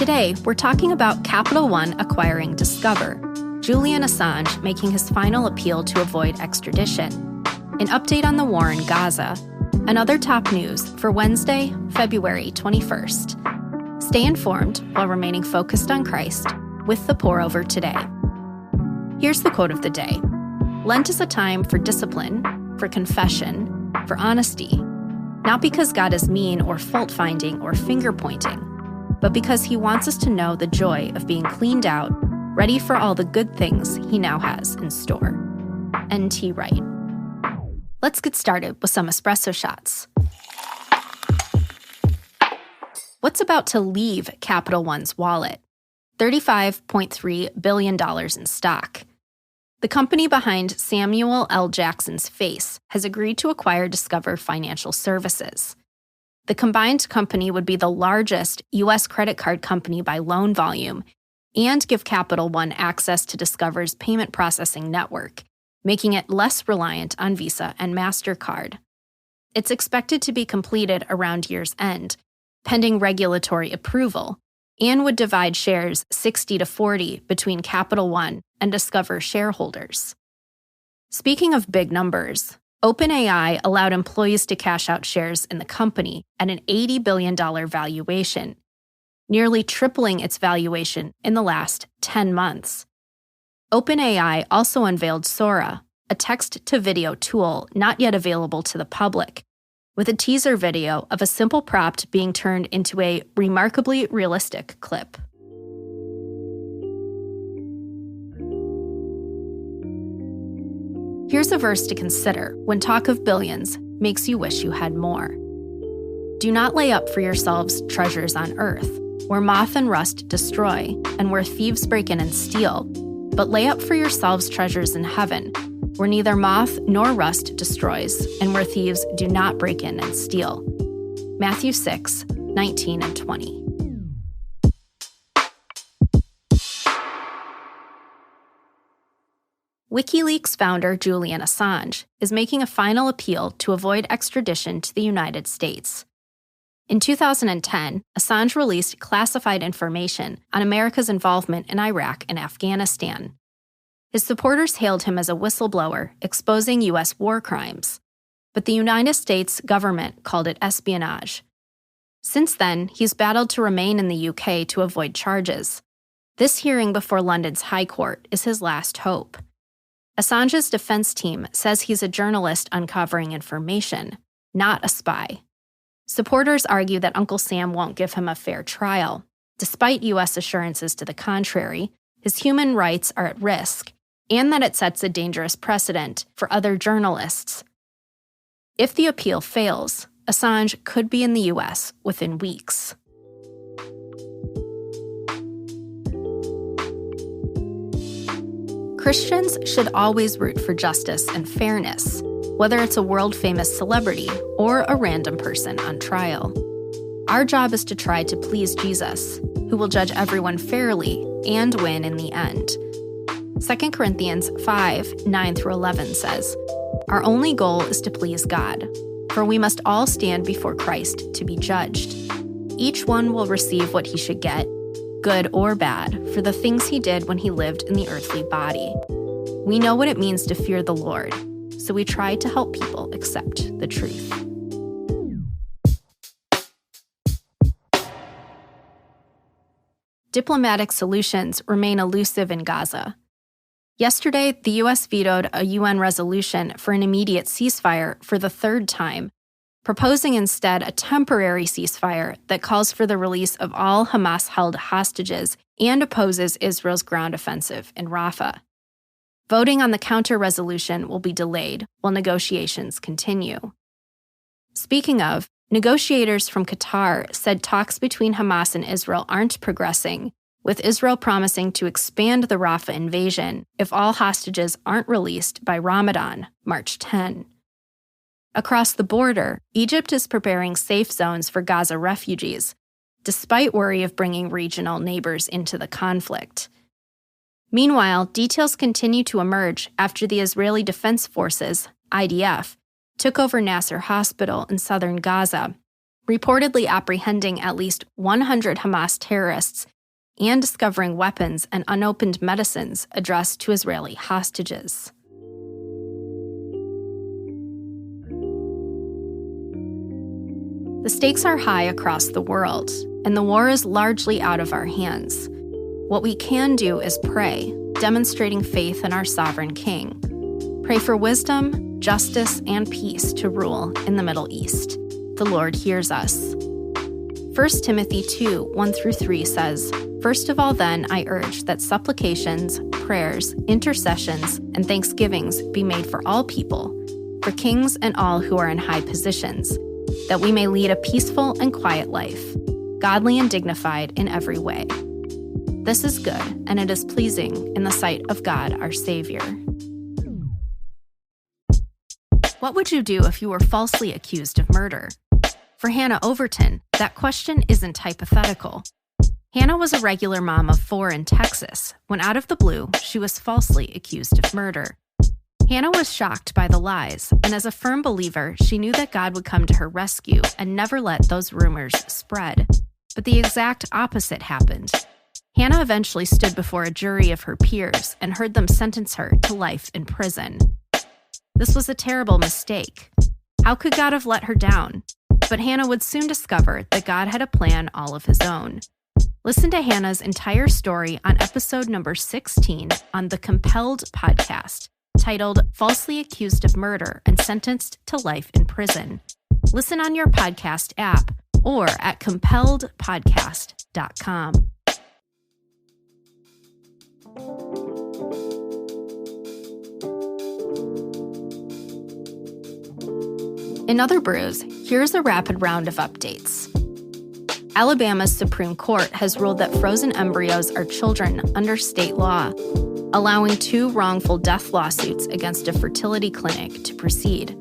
Today, we're talking about Capital One acquiring Discover, Julian Assange making his final appeal to avoid extradition, an update on the war in Gaza, and other top news for Wednesday, February 21st. Stay informed while remaining focused on Christ with the pour-over today. Here's the quote of the day. Lent is a time for discipline, for confession, for honesty, not because God is mean or fault-finding or finger-pointing, but because he wants us to know the joy of being cleaned out, ready for all the good things he now has in store. N.T. Wright. Let's get started with some espresso shots. What's about to leave Capital One's wallet? $35.3 billion in stock. The company behind Samuel L. Jackson's Face has agreed to acquire Discover Financial Services. The combined company would be the largest U.S. credit card company by loan volume and give Capital One access to Discover's payment processing network, making it less reliant on Visa and MasterCard. It's expected to be completed around year's end, pending regulatory approval, and would divide shares 60-40 between Capital One and Discover shareholders. Speaking of big numbers, OpenAI allowed employees to cash out shares in the company at an $80 billion valuation, nearly tripling its valuation in the last 10 months. OpenAI also unveiled Sora, a text-to-video tool not yet available to the public, with a teaser video of a simple prompt being turned into a remarkably realistic clip. Here's a verse to consider when talk of billions makes you wish you had more. Do not lay up for yourselves treasures on earth, where moth and rust destroy, and where thieves break in and steal, but lay up for yourselves treasures in heaven, where neither moth nor rust destroys, and where thieves do not break in and steal. Matthew 6:19 and 20. WikiLeaks founder Julian Assange is making a final appeal to avoid extradition to the United States. In 2010, Assange released classified information on America's involvement in Iraq and Afghanistan. His supporters hailed him as a whistleblower exposing U.S. war crimes, but the United States government called it espionage. Since then, he's battled to remain in the UK to avoid charges. This hearing before London's High Court is his last hope. Assange's defense team says he's a journalist uncovering information, not a spy. Supporters argue that Uncle Sam won't give him a fair trial. Despite U.S. assurances to the contrary, his human rights are at risk, and that it sets a dangerous precedent for other journalists. If the appeal fails, Assange could be in the U.S. within weeks. Christians should always root for justice and fairness, whether it's a world-famous celebrity or a random person on trial. Our job is to try to please Jesus, who will judge everyone fairly and win in the end. 2 Corinthians 5:9-11 says, "Our only goal is to please God, for we must all stand before Christ to be judged. Each one will receive what he should get, good or bad, for the things he did when he lived in the earthly body. We know what it means to fear the Lord, so we try to help people accept the truth." Diplomatic solutions remain elusive in Gaza. Yesterday, the U.S. vetoed a UN resolution for an immediate ceasefire for the third time, proposing instead a temporary ceasefire that calls for the release of all Hamas-held hostages and opposes Israel's ground offensive in Rafah. Voting on the counter-resolution will be delayed while negotiations continue. Speaking of, negotiators from Qatar said talks between Hamas and Israel aren't progressing, with Israel promising to expand the Rafah invasion if all hostages aren't released by Ramadan, March 10. Across the border, Egypt is preparing safe zones for Gaza refugees, despite worry of bringing regional neighbors into the conflict. Meanwhile, details continue to emerge after the Israeli Defense Forces, IDF, took over Nasser Hospital in southern Gaza, reportedly apprehending at least 100 Hamas terrorists and discovering weapons and unopened medicines addressed to Israeli hostages. The stakes are high across the world, and the war is largely out of our hands. What we can do is pray, demonstrating faith in our sovereign King. Pray for wisdom, justice, and peace to rule in the Middle East. The Lord hears us. 1 Timothy 2:1-3 says, "First of all then, I urge that supplications, prayers, intercessions, and thanksgivings be made for all people, for kings and all who are in high positions, that we may lead a peaceful and quiet life, godly and dignified in every way. This is good, and it is pleasing in the sight of God our Savior." What would you do if you were falsely accused of murder? For Hannah Overton, that question isn't hypothetical. Hannah was a regular mom of 4 in Texas when, out of the blue, she was falsely accused of murder. Hannah was shocked by the lies, and as a firm believer, she knew that God would come to her rescue and never let those rumors spread. But the exact opposite happened. Hannah eventually stood before a jury of her peers and heard them sentence her to life in prison. This was a terrible mistake. How could God have let her down? But Hannah would soon discover that God had a plan all of his own. Listen to Hannah's entire story on episode number 16 on the Compelled podcast, titled "Falsely Accused of Murder and Sentenced to Life in Prison." Listen on your podcast app or at compelledpodcast.com. In other brews, here's a rapid round of updates. Alabama's Supreme Court has ruled that frozen embryos are children under state law, allowing 2 wrongful death lawsuits against a fertility clinic to proceed.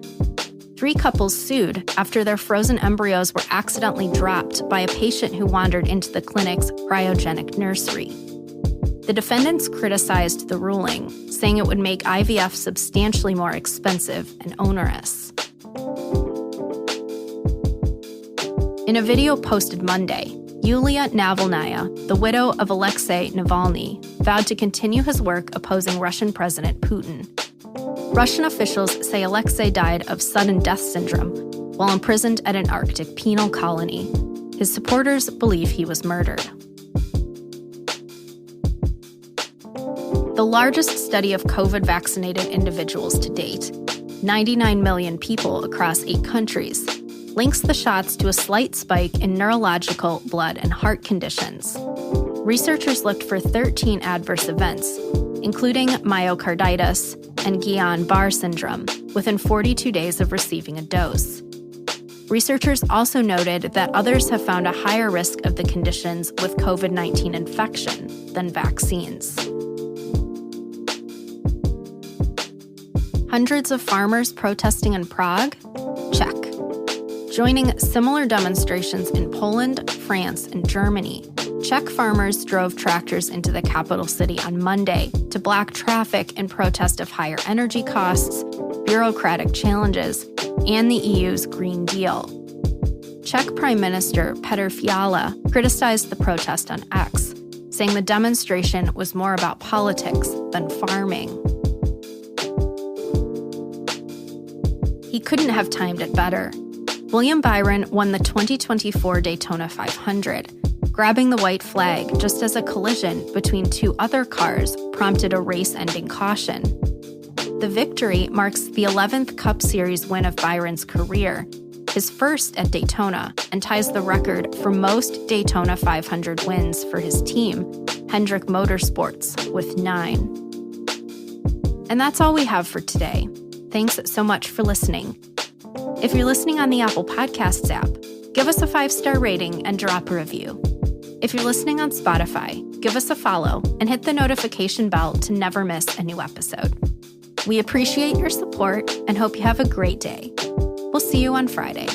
3 couples sued after their frozen embryos were accidentally dropped by a patient who wandered into the clinic's cryogenic nursery. The defendants criticized the ruling, saying it would make IVF substantially more expensive and onerous. In a video posted Monday, Yulia Navalnaya, the widow of Alexei Navalny, vowed to continue his work opposing Russian President Putin. Russian officials say Alexei died of sudden death syndrome while imprisoned at an Arctic penal colony. His supporters believe he was murdered. The largest study of COVID-vaccinated individuals to date, 99 million people across 8 countries, links the shots to a slight spike in neurological, blood, and heart conditions. Researchers looked for 13 adverse events, including myocarditis and Guillain-Barré syndrome, within 42 days of receiving a dose. Researchers also noted that others have found a higher risk of the conditions with COVID-19 infection than vaccines. Hundreds of farmers protesting in Prague? Check. Joining similar demonstrations in Poland, France, and Germany, Czech farmers drove tractors into the capital city on Monday to block traffic in protest of higher energy costs, bureaucratic challenges, and the EU's Green Deal. Czech Prime Minister Petr Fiala criticized the protest on X, saying the demonstration was more about politics than farming. He couldn't have timed it better. William Byron won the 2024 Daytona 500, grabbing the white flag just as a collision between 2 other cars prompted a race-ending caution. The victory marks the 11th Cup Series win of Byron's career, his first at Daytona, and ties the record for most Daytona 500 wins for his team, Hendrick Motorsports, with 9. And that's all we have for today. Thanks so much for listening. If you're listening on the Apple Podcasts app, give us a 5-star rating and drop a review. If you're listening on Spotify, give us a follow and hit the notification bell to never miss a new episode. We appreciate your support and hope you have a great day. We'll see you on Friday.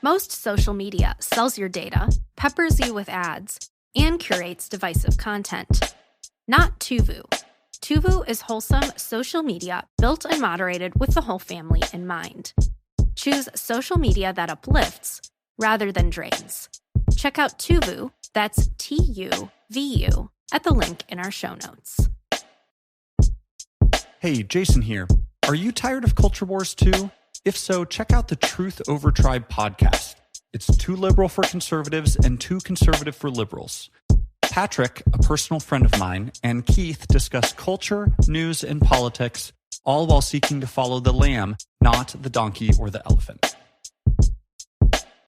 Most social media sells your data, peppers you with ads, and curates divisive content. Not Tuvu. Tuvu is wholesome social media built and moderated with the whole family in mind. Choose social media that uplifts rather than drains. Check out Tuvu, that's TUVU, at the link in our show notes. Hey, Jason here. Are you tired of culture wars too? If so, check out the Truth Over Tribe podcast. It's too liberal for conservatives and too conservative for liberals. Patrick, a personal friend of mine, and Keith discuss culture, news, and politics, all while seeking to follow the lamb, not the donkey or the elephant.